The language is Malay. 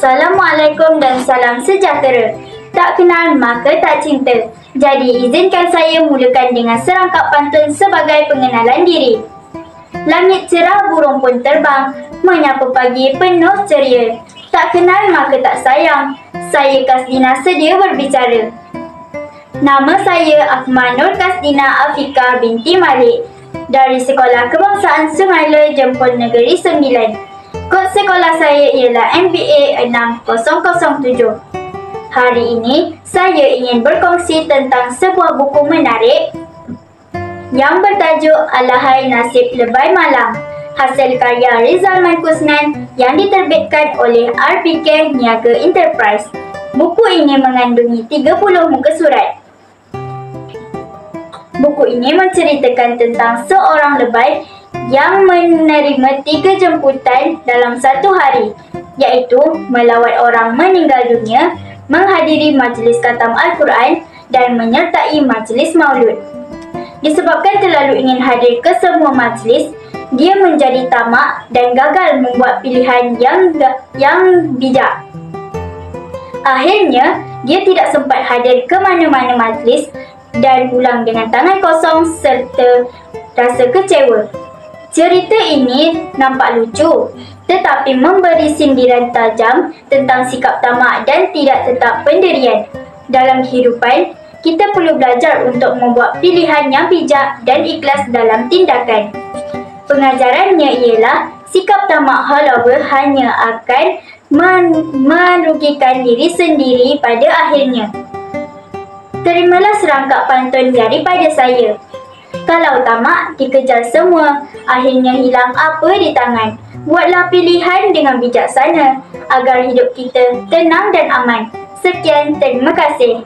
Assalamualaikum dan salam sejahtera. Tak kenal maka tak cinta. Jadi izinkan saya mulakan dengan serangkap pantun sebagai pengenalan diri. Langit cerah, burung pun terbang, menyapa pagi penuh ceria. Tak kenal maka tak sayang, saya Kasdina sedia berbicara. Nama saya Akmal Nur Kasdina Afika binti Malik dari Sekolah Kebangsaan Sungai Le, Jempol Negeri Sembilan. Kod sekolah saya ialah MBA 6007. Hari ini, saya ingin berkongsi tentang sebuah buku menarik yang bertajuk Alahai Nasib Lebay Malang, hasil karya Rizal Mankusnan yang diterbitkan oleh RPK Niaga Enterprise. Buku ini mengandungi 30 muka surat. Buku ini menceritakan tentang seorang lebay yang menerima 3 jemputan dalam satu hari, iaitu melawat orang meninggal dunia, menghadiri majlis khatam Al-Quran dan menyertai majlis maulud. Disebabkan terlalu ingin hadir ke semua majlis, dia menjadi tamak dan gagal membuat pilihan yang bijak. Akhirnya, dia tidak sempat hadir ke mana-mana majlis dan pulang dengan tangan kosong serta rasa kecewa. Cerita ini nampak lucu, tetapi memberi sindiran tajam tentang sikap tamak dan tidak tetap pendirian. Dalam kehidupan, kita perlu belajar untuk membuat pilihan yang bijak dan ikhlas dalam tindakan. Pengajarannya ialah sikap tamak halawa hanya akan merugikan diri sendiri pada akhirnya. Terimalah serangkap pantun daripada saya. Kalau tamak dikejar semua, akhirnya hilang apa di tangan. Buatlah pilihan dengan bijaksana agar hidup kita tenang dan aman. Sekian, terima kasih.